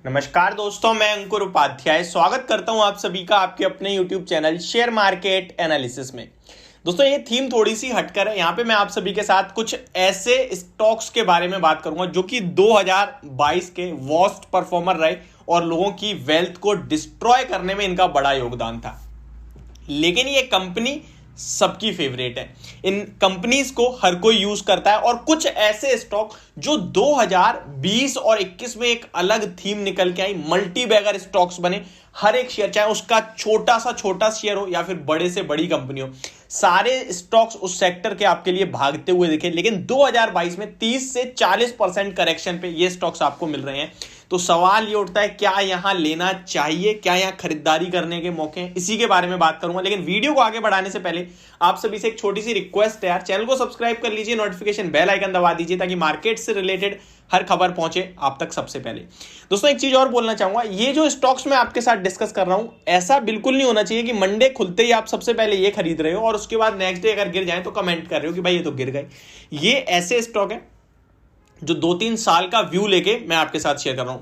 नमस्कार दोस्तों, मैं अंकुर उपाध्याय स्वागत करता हूं आप सभी का आपके अपने YouTube channel share market analysis में। दोस्तों, ये थीम थोड़ी सी हटकर है। यहाँ पे मैं आप सभी के साथ कुछ ऐसे स्टॉक्स के बारे में बात करूंगा जो कि 2022 के वर्स्ट परफॉर्मर रहे और लोगों की वेल्थ को डिस्ट्रॉय करने में इनका बड़ा योगदान था। लेकिन ये कंपनी सबकी फेवरेट है, इन कंपनीज को हर कोई यूज करता है। और कुछ ऐसे स्टॉक जो 2020 और 21 में एक अलग थीम निकल के आई, मल्टी बैगर स्टॉक्स बने। हर एक शेयर, चाहे उसका छोटा शेयर हो या फिर बड़े से बड़ी कंपनी हो, सारे स्टॉक्स उस सेक्टर के आपके लिए भागते हुए दिखे। लेकिन 2022 में 30 से 40% करेक्शन पे ये स्टॉक्स आपको मिल रहे हैं। तो सवाल ये उठता है, क्या यहां लेना चाहिए, क्या यहां खरीदारी करने के मौके हैं? इसी के बारे में बात करूंगा। लेकिन वीडियो को आगे बढ़ाने से पहले आप सभी से एक छोटी सी रिक्वेस्ट है यार, चैनल को सब्सक्राइब कर लीजिए, नोटिफिकेशन बेल आइकन दबा दीजिए ताकि मार्केट से रिलेटेड हर खबर पहुंचे आप तक सबसे पहले। दोस्तों, एक चीज और बोलना चाहूंगा, ये जो स्टॉक्स मैं आपके साथ डिस्कस कर रहा हूं, ऐसा बिल्कुल नहीं होना चाहिए कि मंडे खुलते ही आप सबसे पहले ये खरीद रहे हो और उसके बाद नेक्स्ट डे अगर गिर जाए तो कमेंट कर रहे हो कि भाई ये तो गिर गए। ये ऐसे स्टॉक है जो 2-3 साल का व्यू लेके मैं आपके साथ शेयर कर रहा हूं।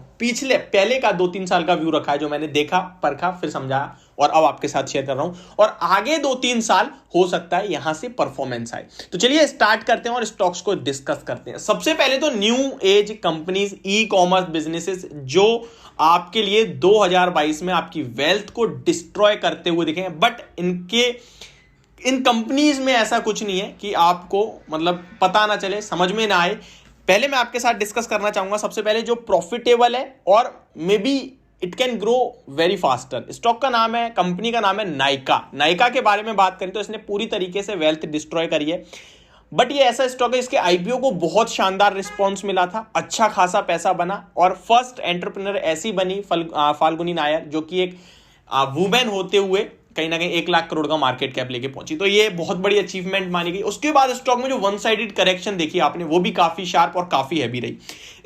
पहले का 2-3 साल का व्यू रखा है, जो मैंने देखा, परखा, फिर समझा और अब आपके साथ शेयर कर रहा हूं। और आगे 2-3 साल हो सकता है यहां से परफॉर्मेंस आए। तो चलिए स्टार्ट करते हैं और स्टॉक्स को डिस्कस करते हैं। सबसे पहले तो new age companies, e commerce businesses जो आपके लिए 2022 में आपकी वेल्थ को डिस्ट्रॉय करते हुए दिखे। बट इन कंपनीज में ऐसा कुछ नहीं है कि आपको मतलब पता ना चले, समझ में ना आए। पहले मैं आपके साथ डिस्कस करना चाहूंगा सबसे पहले जो प्रॉफिटेबल है और may be it can grow very faster. Stock का नाम है, कंपनी का नाम है नाइका के बारे में बात करें तो इसने पूरी तरीके से वेल्थ डिस्ट्रॉय करी है। बट ये ऐसा स्टॉक है, इसके आईपीओ को बहुत शानदार रिस्पॉन्स मिला था, अच्छा खासा पैसा बना और फर्स्ट एंटरप्रेन्योर ऐसी बनी फाल्गुनी नायर, जो कि एक वुमेन होते हुए कहीं ना कहीं 1 लाख करोड़ का मार्केट कैप लेके पहुंची। तो ये बहुत बड़ी अचीवमेंट मानी गई। उसके बाद स्टॉक में जो वन साइडेड करेक्शन देखी आपने, वो भी काफी शार्प और काफी हैवी रही।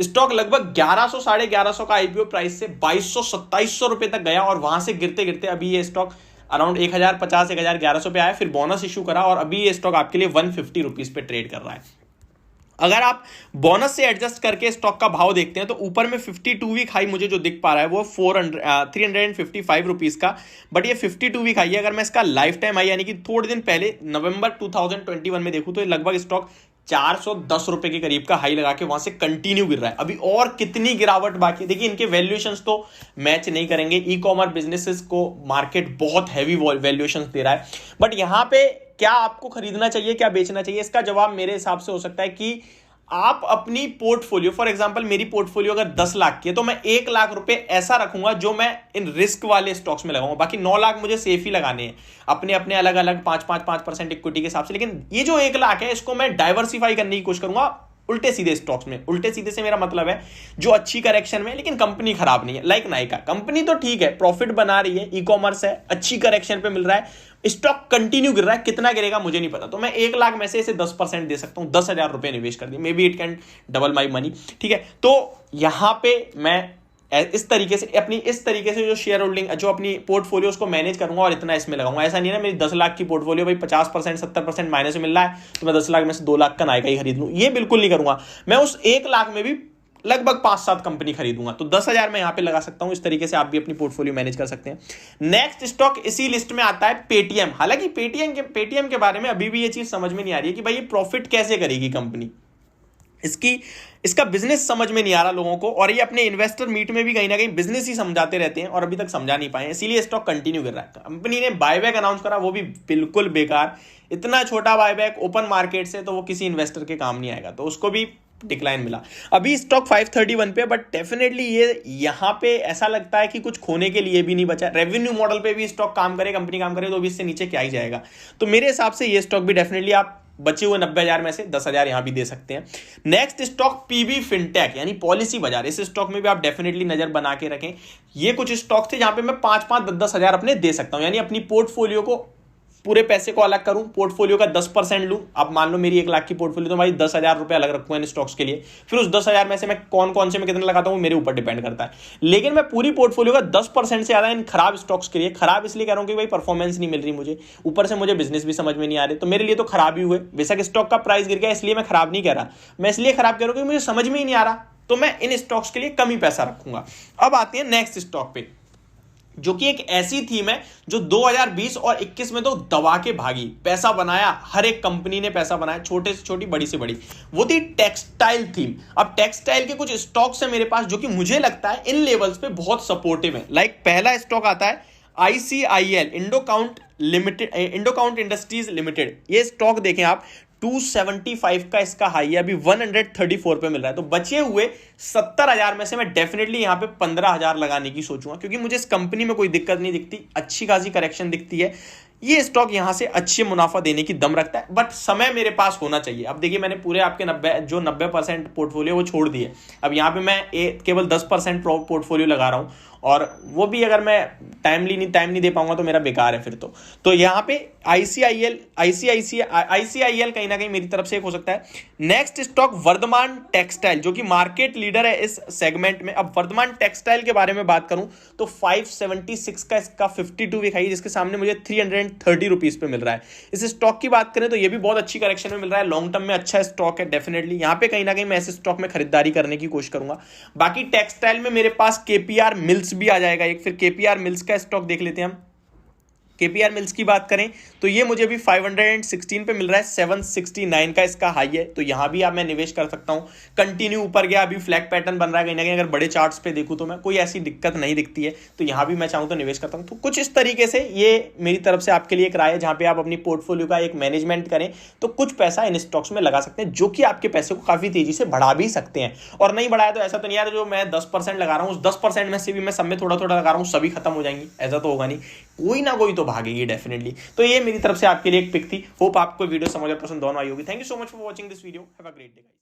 स्टॉक लगभग 1100 साढ़े 1100 का आईपीओ प्राइस से 2200-2700 रुपए तक गया और वहां से गिरते गिरते अभी ये स्टॉक अराउंड 1050-1100 पे आया। फिर बोनस इशू करा और अभी ये स्टॉक आपके लिए 150 रुपीज पे ट्रेड कर रहा है। अगर आप बोनस से एडजस्ट करके स्टॉक का भाव देखते हैं तो ऊपर में 52 वीक हाई मुझे जो दिख पा रहा है वो 355 रुपीज का। बट ये 52 वीक हाई है। अगर मैं इसका लाइफ टाइम हाई यानी कि थोड़े दिन पहले नवंबर 2021 में देखूं तो ये लगभग स्टॉक 410 रुपए के करीब का हाई लगा के वहां से कंटिन्यू गिर रहा है। अभी और कितनी गिरावट बाकी। देखिए, इनके वैल्यूएशंस तो मैच नहीं करेंगे। ई कॉमर्स बिजनेसेस को मार्केट बहुत हैवी वैल्यूएशंस दे रहा है। बट यहां पे क्या आपको खरीदना चाहिए, क्या बेचना चाहिए, इसका जवाब मेरे हिसाब से हो सकता है कि आप अपनी पोर्टफोलियो, फॉर एग्जांपल मेरी पोर्टफोलियो अगर 10 लाख की है तो मैं 1 लाख रुपए ऐसा रखूंगा जो मैं इन रिस्क वाले स्टॉक्स में लगाऊंगा। बाकी 9 लाख मुझे सेफ ही लगाने हैं अपने अपने अलग अलग 5% इक्विटी के हिसाब से। लेकिन ये जो 1 लाख है इसको मैं डाइवर्सिफाई करने की कोशिश करूंगा उल्टे सीधे स्टॉक्स में। उल्टे सीधे से मेरा मतलब है जो अच्छी करेक्शन में लेकिन कंपनी खराब नहीं है। लाइक नाइका कंपनी तो ठीक है, प्रॉफिट बना रही है, ई कॉमर्स है, अच्छी करेक्शन पे मिल रहा है, स्टॉक कंटिन्यू गिर रहा है। कितना गिरेगा मुझे नहीं पता, तो मैं 1 लाख में से इसे 10% दे सकता हूं। 10,000 रुपए निवेश कर दिए, may be it can double my money. ठीक है, तो यहां पे मैं इस तरीके से जो शेयर होल्डिंग, जो अपनी पोर्टफोलियो उसको मैनेज करूंगा और इतना इसमें लगाऊंगा। ऐसा नहीं है ना मेरी 10 लाख की पोर्टफोलियो भाई 50% 70% माइनस में मिल रहा है तो मैं 10 लाख में से 2 लाख का नाइका ही खरीद लूं, ये बिल्कुल नहीं करूंगा। मैं उस 1 लाख में भी लगभग 5-7 कंपनी खरीदूंगा। तो 10,000 मैं यहां पे लगा सकता हूं। इस तरीके से आप भी अपनी पोर्टफोलियो मैनेज कर सकते हैं। नेक्स्ट स्टॉक इसी लिस्ट में आता है पेटीएम। हालांकि पेटीएम के बारे में अभी भी ये चीज समझ में नहीं आ रही है कि भाई ये प्रॉफिट कैसे करेगी कंपनी। इसका बिजनेस समझ में नहीं आ रहा लोगों को, और ये अपने इन्वेस्टर मीट में भी कहीं ना कहीं बिजनेस ही समझाते रहते हैं और अभी तक समझा नहीं पाए, इसीलिए स्टॉक कंटिन्यू कर रहा है। कंपनी ने बायबैक अनाउंस करा, वो भी बिल्कुल बेकार। इतना छोटा बायबैक ओपन मार्केट से तो वो किसी इन्वेस्टर के काम नहीं आएगा, तो उसको भी डिक्लाइन मिला। अभी स्टॉक 531 पे, बट डेफिनेटली ये यहां पे ऐसा लगता है कि कुछ खोने के लिए भी नहीं बचा। रेवेन्यू मॉडल पे भी स्टॉक काम करे, कंपनी काम करे, तो भी इससे नीचे क्या ही जाएगा। तो मेरे हिसाब से ये स्टॉक भी डेफिनेटली आप बचे हुए 90,000 में से 10,000 यहां भी दे सकते हैं। नेक्स्ट स्टॉक पीबी फिनटेक यानी पॉलिसी बाजार। इस स्टॉक में भी आप डेफिनेटली नजर बना के रखें। ये कुछ स्टॉक थे जहां पे मैं 5-5, 10-10 अपने दे सकता हूं, यानी अपनी पोर्टफोलियो को पूरे पैसे को अलग करूं, पोर्टफोलियो का 10% लूं। अब मान लो मेरी 1 लाख की पोर्टफोलियो, तो भाई 10,000 रुपए अलग रखूंगा इन स्टॉक्स के लिए। फिर उस 10,000 में से मैं कौन से में कितना लगाता हूं मेरे ऊपर डिपेंड करता है। लेकिन मैं पूरी पोर्टफोलियो का 10% से ज्यादा इन खराब स्टॉक्स के लिए, खराब इसलिए कह रहा हूं कि भाई परफॉर्मेंस नहीं मिल रही मुझे, ऊपर से मुझे बिजनेस भी समझ में नहीं आ रहे, तो मेरे लिए तो खराब ही हुए। बेशक स्टॉक का प्राइस गिर गया इसलिए मैं खराब नहीं कह रहा, मैं इसलिए खराब कह रहा हूं कि मुझे समझ में ही नहीं आ रहा। तो मैं इन स्टॉक्स के लिए कम ही पैसा रखूंगा। अब आते हैं नेक्स्ट स्टॉक पे, जो कि एक ऐसी थीम है जो 2020 और 21 में तो दबा के भागी, पैसा बनाया, हर एक कंपनी ने पैसा बनाया, छोटे से छोटी बड़ी से बड़ी, वो थी टेक्सटाइल थीम। अब टेक्सटाइल के कुछ स्टॉक्स है मेरे पास जो कि मुझे लगता है इन लेवल्स पे बहुत सपोर्टिव है। लाइक पहला स्टॉक आता है ICIL, इंडोकाउंट इंडस्ट्रीज लिमिटेड। ये स्टॉक देखें आप, 275 का इसका हाई है, अभी 134 पे मिल रहा है। तो बचे हुए 70,000 में से मैं डेफिनेटली यहां पे 15,000 लगाने की सोचूंगा, क्योंकि मुझे इस कंपनी में कोई दिक्कत नहीं दिखती, अच्छी खासी करेक्शन दिखती है। ये स्टॉक यहां से अच्छे मुनाफा देने की दम रखता है, बट समय मेरे पास होना चाहिए। अब देखिए, मैंने पूरे आपके 90% पोर्टफोलियो वो छोड़ दिए। अब यहां पे मैं केवल 10% पोर्टफोलियो लगा रहा हूं, और वो भी अगर मैं टाइम नहीं दे पाऊंगा तो मेरा बेकार है फिर तो यहां पे ICIL कहीं ना कहीं मेरी तरफ से एक हो सकता है। नेक्स्ट स्टॉक वर्धमान टेक्सटाइल, जो कि मार्केट लीडर है इस सेगमेंट में। अब वर्धमान टेक्सटाइल के बारे में बात करूं तो 576 का इसका 52 वीक हाई, जिसके सामने मुझे 330 रुपीज पे मिल रहा है। इस स्टॉक की बात करें तो ये भी बहुत अच्छी करेक्शन में मिल रहा है, लॉन्ग टर्म में अच्छा स्टॉक है डेफिनेटली। यहां पे कहीं ना कहीं मैं ऐसे स्टॉक में खरीदारी करने की कोशिश करूंगा। बाकी टेक्सटाइल में मेरे पास KPR मिल्स भी आ जाएगा एक, फिर KPR मिल्स का स्टॉक देख लेते हैं हम। KPR मिल्स की बात करें तो ये मुझे भी 516 पे मिल रहा है, 769 का इसका हाई है, तो यहां भी आप मैं निवेश कर सकता हूं। कंटिन्यू ऊपर गया, अभी फ्लैग पैटर्न बन रहा है कहीं ना कहीं, अगर बड़े चार्ट्स पे देखूं तो मैं कोई ऐसी दिक्कत नहीं दिखती है, तो यहां भी मैं चाहूं तो निवेश करता हूं। तो कुछ इस तरीके से ये मेरी तरफ से आपके लिए एक राय है, जहां पे आप अपनी पोर्टफोलियो का एक मैनेजमेंट करें तो कुछ पैसा इन स्टॉक्स में लगा सकते हैं, जो कि आपके पैसे को काफी तेजी से बढ़ा भी सकते हैं। और नहीं बढ़ाया तो ऐसा तो नहीं यार, जो मैं 10% लगा रहा हूं उस 10% में से भी मैं सब में थोड़ा थोड़ा लगा रहा हूं, सभी खत्म हो जाएंगी, ऐसा तो होगा नहीं, कोई ना कोई तो भागेगी डेफिनेटली। तो ये मेरी तरफ से आपके लिए एक पिक थी। होप आपको वीडियो समझ और पसंद दोनों आई होगी। Thank you so much for watching this video. Have a great day.